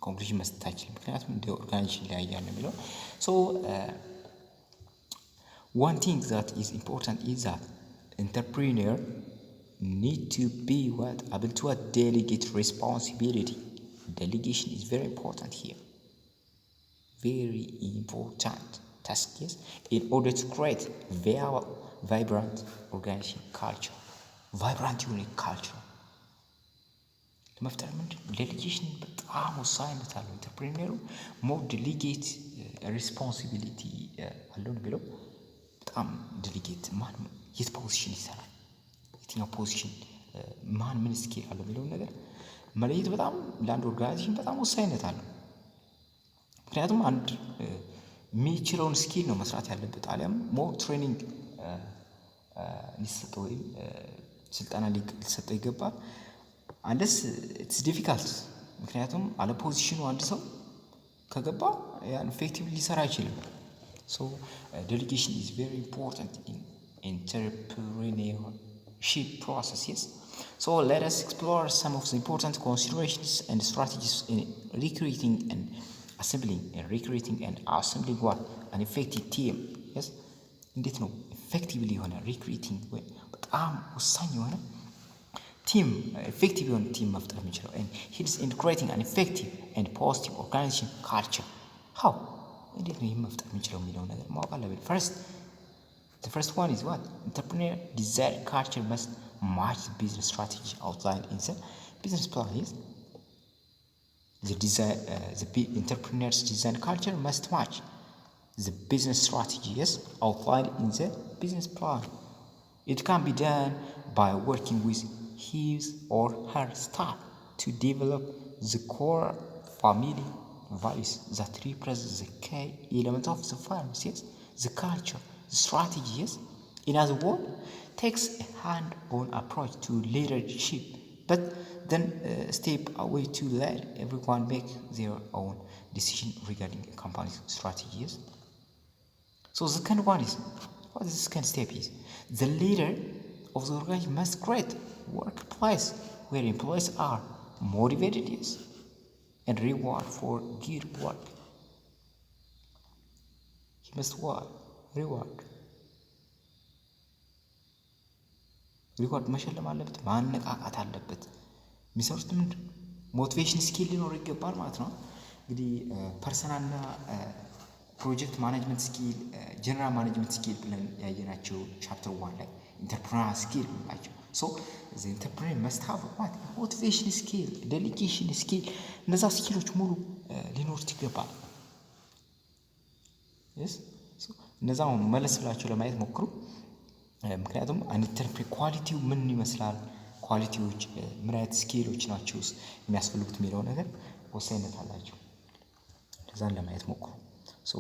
ኮንክሉዥን መስጠት አይችልም ምክንያቱም እንደ ኦርጋናይዜሽን ላይ ያለ የሚለው። so one thing that is important is that entrepreneur need to be able to delegate responsibility. Delegation is very important here, very important task. yes in order to create vibrant organization culture. vibrant unique culture ለመፍጠር ዴሊጌሽን በጣም ወሳኝነት አለው። ኢንተርፕሪነሩ ሞር ዴሊጌት ሪስፖንሲቢሊቲ አለው ነው የሚለው። በጣም ዴሊጌት ማን የት ፖዚሽን ይሰራል፣ የትኛው ፖዚሽን ማን ምን ስኪል አለው የሚለውን ነገር መለየት በጣም ለአንድ ኦርጋናይዜሽን በጣም ወሳኝነት አለው። ምክንያቱም አንድ የሚችለውን ስኪል ነው መስራት ያለበት፣ አሊያም ሞር ትሬኒንግ ሊሰጠው ወይም ስልጠና ሊሰጠው ይገባል። አንደስ ኢትስ ዲፊካልት ምክንያቱም አለ ፖዚሽኑ አንድ ሰው ከገባ ያን ኢፌክቲቭሊ ሊሰራ አይችልም። ሶ ዴሊጌሽን ኢዝ ቬሪ ኢምፖርታንት ኢን entrepreneurship process. yes so let us explore some of the important considerations and strategies in recruiting and assembling what an effective team. yes እንዴት ነው ኢፌክቲቭሊ የሆነ ሪክሩቲንግ ወይ በጣም ወሳኝ የሆነ ቲም ኢፌክቲቭ የሆነ ቲም መፍጠር የሚችለው and helps in creating an effective and positive organization culture. how እንዴት ነው መፍጠር የሚችለው የሚለው ነገር ማወቅ አለብን። the first one is what entrepreneur desired culture must match the business strategy outlined in the business plan. yes the entrepreneur's design culture must match the business strategy outlined in the business plan. It can be done by working with his or her staff to develop the core family values that represent the key element of the firm. yes the culture, the strategy, In other words, takes a hand-on approach to leadership, but then step away to let everyone make their own decision regarding a company's strategies. So the second one is, what the second step is, the leader of the organization must create workplace where employees are motivated, yes, and reward for good work. He must what? ሪዋርድ መሸለም አለበት፣ ማነቃቃት አለበት። የሚሰሩት ምንድን ሞቲቬሽን ስኪል ሊኖር ይገባል ማለት ነው። እንግዲህ ፐርሰናልና ፕሮጀክት ማኔጅመንት ስኪል፣ ጀነራል ማኔጅመንት ስኪል ብለን ያየናቸው ቻፕተር 1 ላይ ኢንተርፕረነር ስኪል ናቸው። ሶ ዘ ኢንተርፕረነር መስት ሃቭ ዋት ሞቲቬሽን ስኪል፣ ዴሊጌሽን ስኪል፣ እነዛ ስኪሎች ሙሉ ሊኖሩት ይገባል። yes ሶ እነዛው መለስ ብላችሁ ለማየት ሞክሩ። ምክንያቱም ኢንተርፕረነር ኳሊቲው ምን ይመስላል፣ ኳሊቲዎች ምን አይነት ስኪሎች ናቸው የሚያስፈልጉት የሚለው ነገር ወሳኝነት አላቸው። ለዛን ለማየት ሞክሩ። ሶ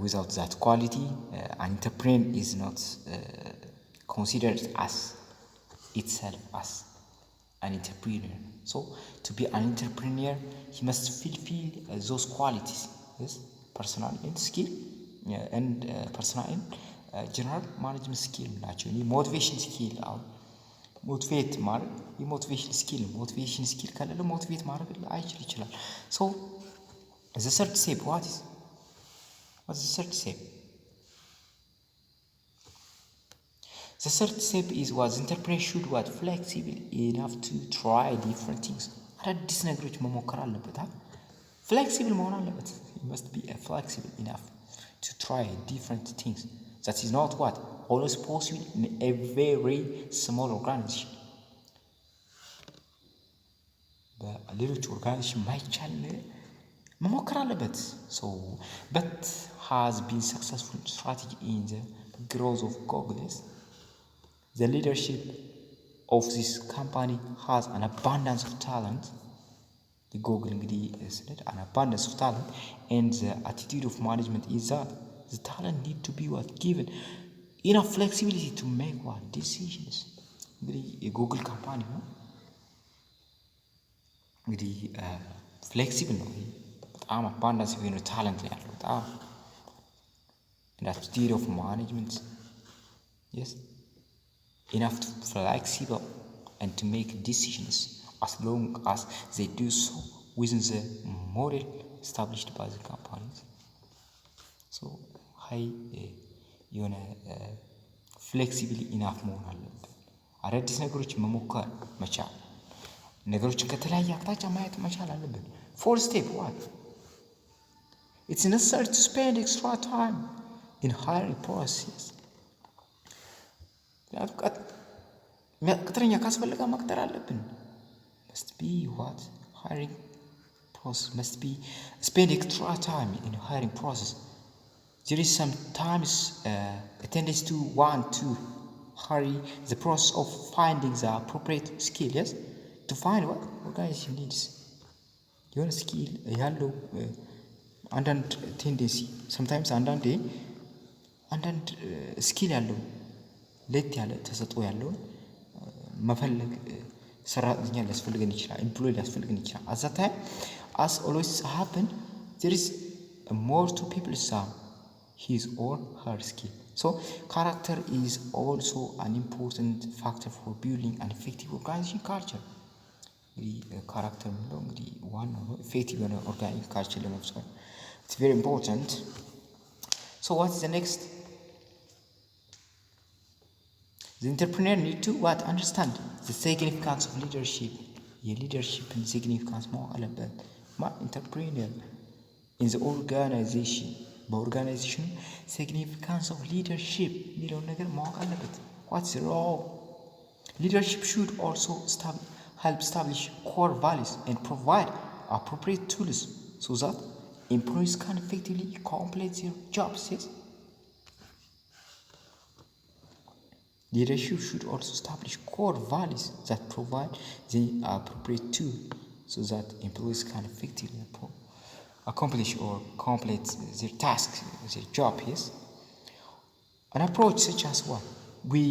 without that quality an entrepreneur is not considered as itself as an entrepreneur. So to be an entrepreneur he must fulfill those qualities, yes, personal and skill and personal and general management skill ናቸው። ሞቲቬሽን ስኪል አሁን ሞቲቬት ማለት የሞቲቬሽን ስኪል ነው። ሞቲቬሽን ስኪል ከሌለ ሞቲቬት ማድረግ አይችል ይችላል። ሶ the third step, what's the third step? The third step is what the entrepreneur should what flexible enough to try different things. አዳዲስ ነገሮች መሞከር አለበት። flexible መሆን አለበት። you must be flexible enough to try different things. That is not what always possible in a very small organization. በሌሎች ኦርጋናይዜሽን ማይቻል መሞከር አለበት። so but has been successful strategy in the growth of Google. The leadership of this company has an abundance of talent. The Google እንግዲህ ስለ an abundance of talent and the attitude of management is that the talent need to be what given enough flexibility to make what decisions. እንግዲህ የጉግል ካምፓኒ ነው እንግዲህ ፍሌክሲብል ነው። በጣም አባንዳንስ የሆነ ታለንት ነው ያለው በጣም and attitude of management, yes, enough to flexible and to make decisions as long as they do so within the model established by the companies. So high የሆነ ፍሌክሲብል ኢናፍ መሆን አለበት። አዳዲስ ነገሮች መሞከር መቻል፣ ነገሮችን ከተለያየ አቅጣጫ ማየት መቻል አለብን። ፎር ስቴፕ ዋት it's necessary to spend extra time in hiring process. ቅጥረኛ ካስፈለጋ መቅጠር አለብን። must be what hiring process must be spend extra time in hiring process. There is sometimes a tendency to want to hurry the process of finding the appropriate skill, yes, to find what organization needs. የሆነ ስኪል ያለው አንዳንድ ቴንደንሲ sometimes አንዳንድ ስኪል ያለው ሌት ያለ ተሰጥኦ ያለውን መፈለግ ሰራተኛ ሊያስፈልገን ይችላል፣ ኤምፕሎይ ሊያስፈልገን ይችላል። at that time as always happen there is more to people some his or her skill. So character is also an important factor for building an effective organization culture. character ነው እንግዲህ ዋናው effective የሆነ organization culture ለመፍጠር it's very important. So what is the next? The entrepreneur need to what understand the significance of leadership. የሊደርሺፕ significance ማወቅ አለበት። entrepreneur in the organization በኦርጋናይዜሽኑ significance of leadership የሚለውን ነገር ማወቅ አለበት። what's the role? Leadership should also help establish core values and provide appropriate tools so that employees can effectively complete their jobs, yes? Leadership should also establish core values that provide the appropriate tools so that employees can effectively accomplish or complete their tasks, their job, yes? An approach such as what? We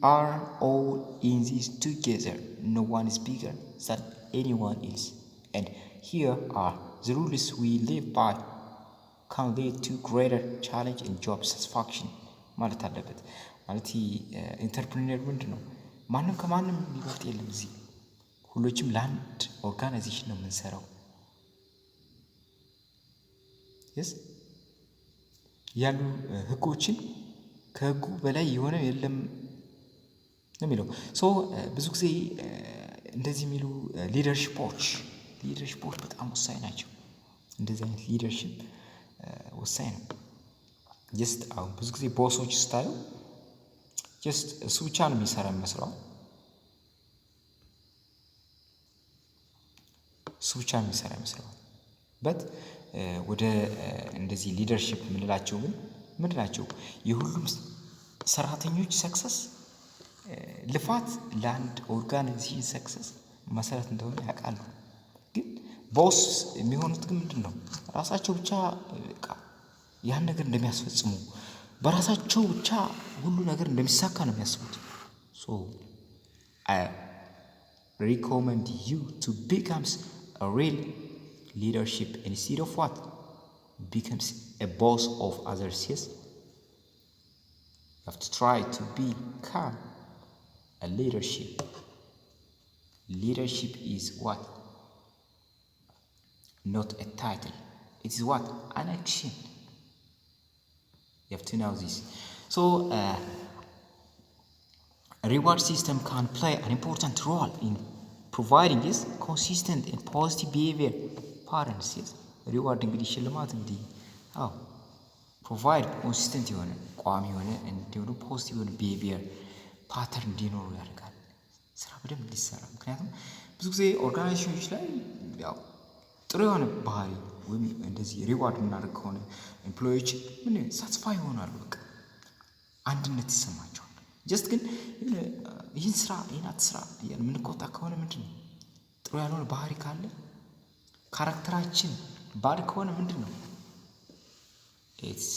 are all in this together. No one is bigger than anyone else. And here are the rules we live by. Can lead to greater challenge and job satisfaction ማለት አለበት። ማለት ኢንተርፕሪነር ምንድን ነው? ማንም ከማንም የሚበልጥ የለም። እዚህ ሁሎችም ለአንድ ኦርጋናይዜሽን ነው የምንሰራው። የስ ያሉ ህጎችን ከህጉ በላይ የሆነ የለም ነው የሚለው። ሶ ብዙ ጊዜ እንደዚህ የሚሉ ሊደርሺፖች በጣም ወሳኝ ናቸው። እንደዚህ አይነት ሊደርሺፕ ወሳኝ ነው። ጀስት አሁን ብዙ ጊዜ ቦሶች ስታዩ ጀስት እሱ ብቻ ነው የሚሰራ ይመስለዋል። በት ወደ እንደዚህ ሊደርሺፕ የምንላቸው ግን ምንድን ናቸው? የሁሉም ሰራተኞች ሰክሰስ ልፋት ለአንድ ኦርጋናይዜሽን ሰክሰስ መሰረት እንደሆነ ያውቃሉ። ግን ቦስ የሚሆኑት ግን ምንድን ነው? ራሳቸው ብቻ ያን ነገር እንደሚያስፈጽሙ በራሳቸው ብቻ ሁሉ ነገር እንደሚሳካ ነው የሚያስቡት። ሶ አይ ሪኮመንድ ዩ ቱ ቢካምስ a real leadership instead of what becomes a boss of others. Yes, you have to try to become a leadership is what? Not a title. It is what? An action. You have to know this. So a reward system can play an important role in providing this consistent and positive behavior patterns. Yes, reward እንግዲህ ሽልማት እንግዲህ ፕሮቫይድ ኮንሲስተንት የሆነ ቋሚ የሆነ እንዲሆኑ ፖዚቲቭ የሆነ ቢሄቪየር ፓተርን እንዲኖሩ ያደርጋል። ስራ በደንብ እንዲሰራ። ምክንያቱም ብዙ ጊዜ ኦርጋናይዜሽኖች ላይ ያው ጥሩ የሆነ ባህሪ ወይም እንደዚህ ሪዋርድ የምናደርግ ከሆነ ኤምፕሎዮች ምን ሳትስፋይ ይሆናሉ። በቃ አንድነት ይሰማቸዋል። ጀስት ግን ይህን ስራ ይህን አትስራ እያልን የምንቆጣ ከሆነ ምንድን ነው? ጥሩ ያልሆነ ባህሪ ካለ ካራክተራችን ባድ ከሆነ ምንድን ነው? ኢትስ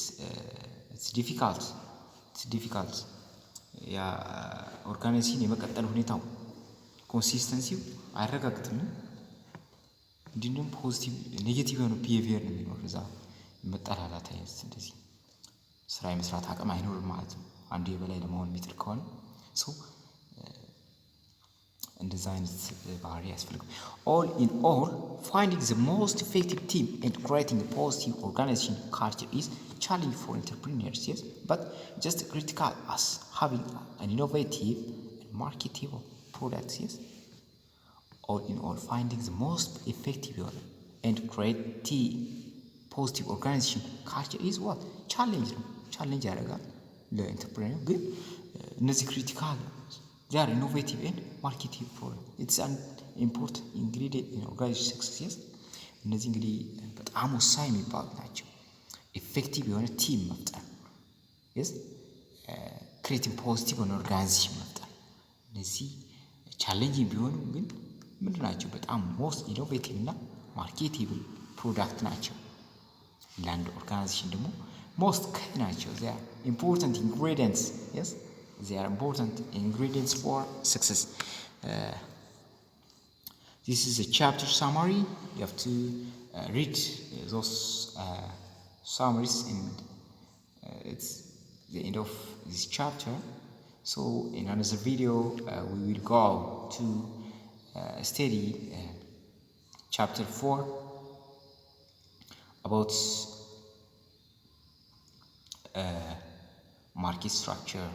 ዲፊካልት ያ ኦርጋናይዜሽን የመቀጠል ሁኔታው ኮንሲስተንሲው አይረጋግጥም። እንዲሁም ፖዚቲቭ ኔጌቲቭ የሆነ ቢሄቪየር ነው የሚኖር። እዛ መጠላላት አይነት እንደዚህ ስራ የመስራት አቅም አይኖርም ማለት ነው። አንዱ የበላይ ለመሆን የሚጥር ከሆነ ሰው እንደዛ አይነት ባህሪ ያስፈልጋል። all in all, finding the most effective team and creating a positive organization culture is challenging for entrepreneurs, yes, but just critical as having an innovative and marketable product. Yes, all in all, finding the most effective and creating positive organization culture is what? challenge ያደርጋል ለኢንተርፕረነር። ግን እነዚህ ክሪቲካል they are innovative and marketable product. It's an important ingredient in organization success. Yes, እነዚህ እንግዲህ በጣም ወሳኝ የሚባሉ ናቸው። ኢፌክቲቭ የሆነ ቲም መፍጠር፣ yes ክሬቲንግ ፖዚቲቭ የሆነ ኦርጋናይዜሽን መፍጠር። እነዚህ ቻሌንጂንግ ቢሆኑ ግን ምንድን ናቸው? በጣም ሞስት ኢኖቬቲቭ እና ማርኬቴብል ፕሮዳክት ናቸው። ለአንድ ኦርጋናይዜሽን ደግሞ ሞስት ከይ ናቸው። they are important ingredients. Yes, they are important ingredients for success. This is a chapter summary. You have to read those summaries, and it's the end of this chapter. So in another video we will go to study chapter 4 about market structure.